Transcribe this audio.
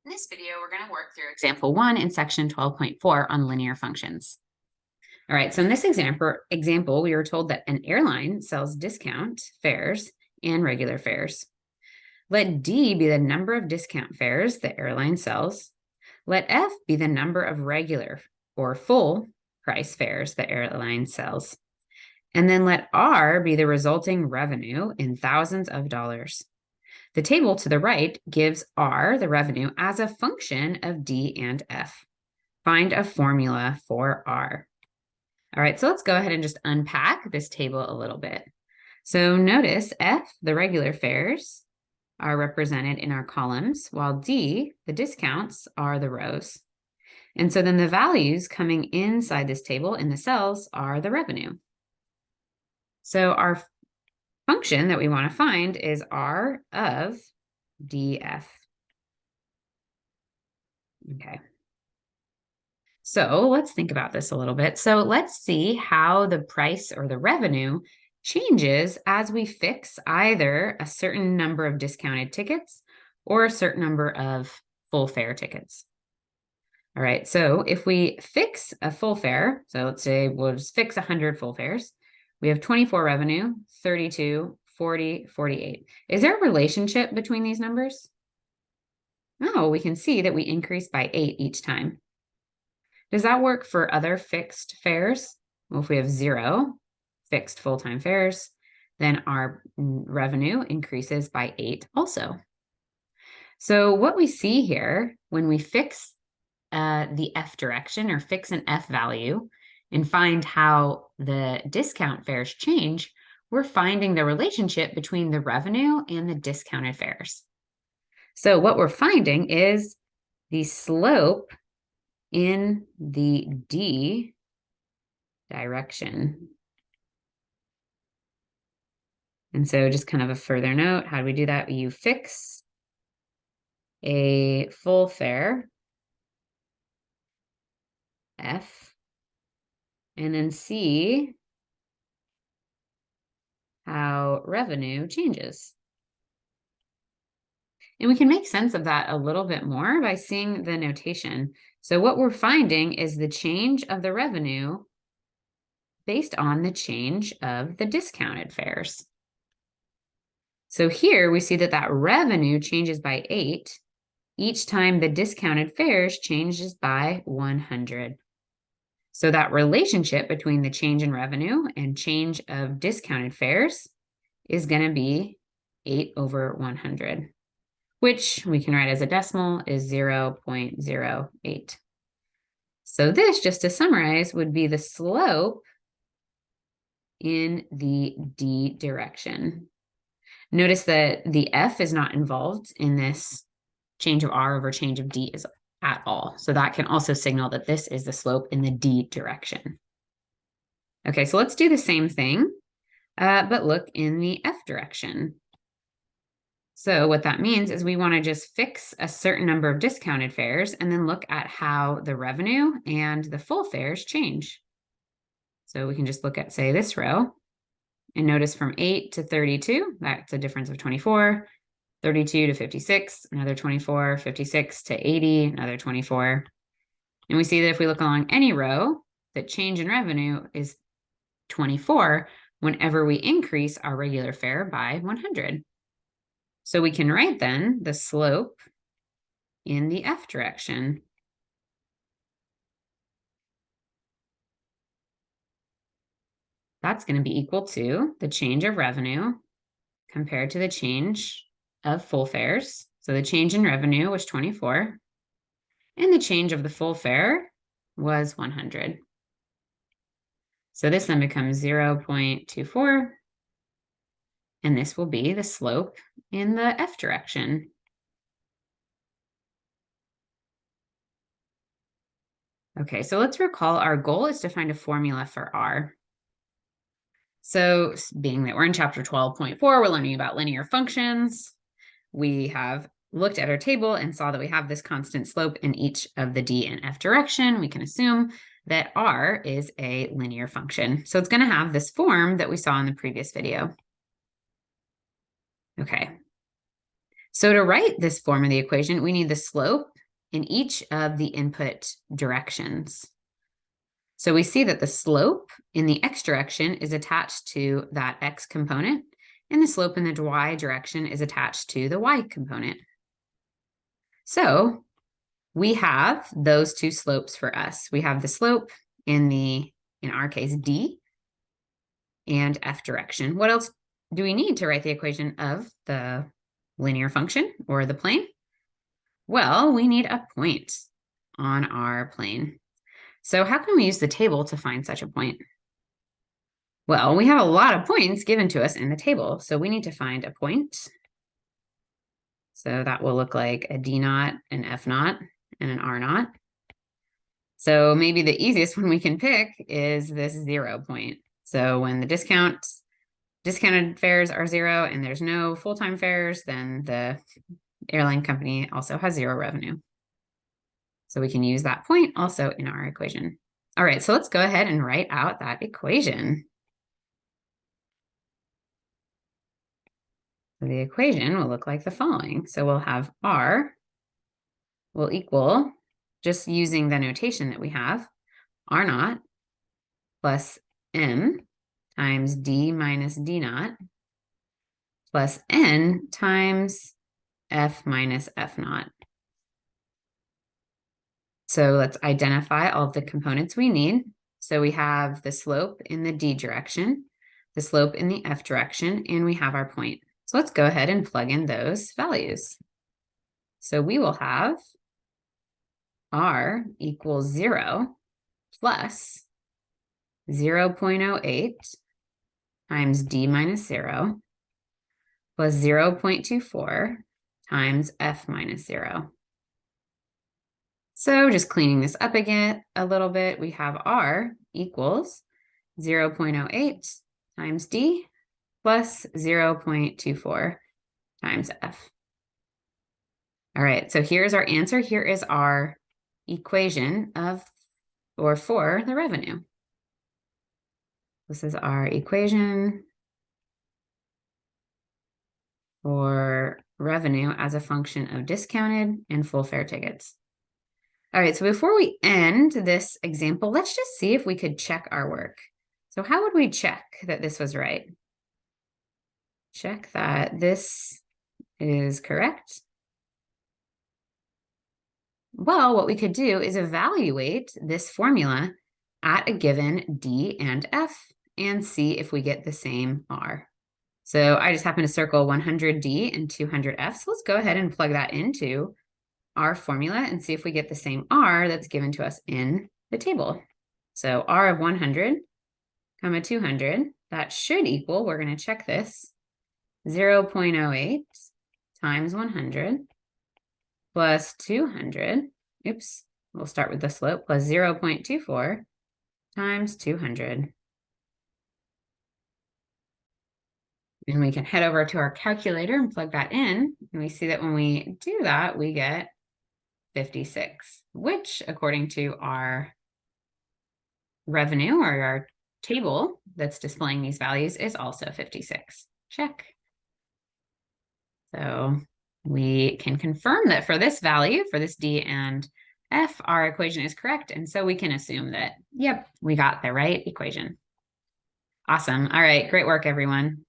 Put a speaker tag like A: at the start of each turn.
A: In this video, we're going to work through example 1 in section 12.4 on linear functions. All right, so in this example, we were told that an airline sells discount fares and regular fares. Let D be the number of discount fares the airline sells. Let F be the number of regular or full price fares the airline sells. And then let R be the resulting revenue in thousands of dollars. The table to the right gives R, the revenue, as a function of D and F. Find a formula for R. All right, so let's go ahead and just unpack this table a little bit. So notice F, the regular fares, are represented in our columns, while D, the discounts, are the rows. And so then the values coming inside this table in the cells are the revenue. So our function that we want to find is R of DF. Okay. So let's think about this a little bit. So let's see how the price or the revenue changes as we fix either a certain number of discounted tickets or a certain number of full fare tickets. All right, so if we fix a full fare, so let's say we'll just fix 100 full fares, we have 24 revenue, 32, 40, 48. Is there a relationship between these numbers? No, we can see that we increase by 8 each time. Does that work for other fixed fares? Well, if we have 0 fixed full-time fares, then our revenue increases by 8 also. So what we see here when we fix the F direction or fix an F value and find how the discount fares change, we're finding the relationship between the revenue and the discounted fares. So what we're finding is the slope in the D direction. And so just kind of a further note, how do we do that? You fix a full fare, F, and then see how revenue changes. And we can make sense of that a little bit more by seeing the notation. So what we're finding is the change of the revenue based on the change of the discounted fares. So here we see that that revenue changes by 8 each time the discounted fares changes by 100. So that relationship between the change in revenue and change of discounted fares is going to be 8 over 100, which we can write as a decimal is 0.08. So this, just to summarize, would be the slope in the D direction. Notice that the F is not involved in this change of R over change of D at all. So that can also signal that this is the slope in the D direction. Okay, so let's do the same thing, but look in the F direction. So what that means is we want to just fix a certain number of discounted fares and then look at how the revenue and the full fares change. So we can just look at, say, this row and notice from 8 to 32, that's a difference of 24, 32 to 56, another 24, 56 to 80, another 24. And we see that if we look along any row, the change in revenue is 24 whenever we increase our regular fare by 100. So we can write then the slope in the F direction. That's going to be equal to the change of revenue compared to the change of full fares. So the change in revenue was 24, and the change of the full fare was 100. So this then becomes 0.24, and this will be the slope in the F direction. Okay, so let's recall our goal is to find a formula for R. So being that we're in chapter 12.4, we're learning about linear functions. We have looked at our table and saw that we have this constant slope in each of the D and F direction. We can assume that R is a linear function. So it's going to have this form that we saw in the previous video. Okay. So to write this form of the equation, we need the slope in each of the input directions. So we see that the slope in the x direction is attached to that x component, and the slope in the y direction is attached to the y component. So we have those two slopes for us. We have the slope in our case, d and f direction. What else do we need to write the equation of the linear function or the plane? Well, we need a point on our plane. So how can we use the table to find such a point? Well, we have a lot of points given to us in the table, so we need to find a point. So that will look like a D naught, an F naught, and an R naught. So maybe the easiest one we can pick is this 0 point. So when the discounted fares are 0 and there's no full-time fares, then the airline company also has 0 revenue. So we can use that point also in our equation. All right, so let's go ahead and write out that equation. So the equation will look like the following. So we'll have R will equal, just using the notation that we have, R naught plus M times D minus D naught plus N times F minus F naught. So let's identify all of the components we need. So we have the slope in the D direction, the slope in the F direction, and we have our point. So let's go ahead and plug in those values. So we will have R equals 0 plus 0.08 times D minus 0 plus 0.24 times F minus 0. So just cleaning this up again a little bit, we have R equals 0.08 times D plus 0.24 times F. All right, so here's our answer. Here is our equation for the revenue. This is our equation for revenue as a function of discounted and full fare tickets. All right, so before we end this example, let's just see if we could check our work. So how would we check that this was right? Check that this is correct. Well, what we could do is evaluate this formula at a given D and F and see if we get the same R. So I just happen to circle 100D and 200F. So let's go ahead and plug that into our formula and see if we get the same R that's given to us in the table. So R of 100, 200, that should equal, we're going to check this, 0.08 times 100 plus 200, oops, we'll start with the slope, plus 0.24 times 200. And we can head over to our calculator and plug that in. And we see that when we do that, we get 56, which according to our revenue or our table that's displaying these values is also 56. Check. So we can confirm that for this value, for this D and F, our equation is correct. And so we can assume that, yep, we got the right equation. Awesome. All right, great work, everyone.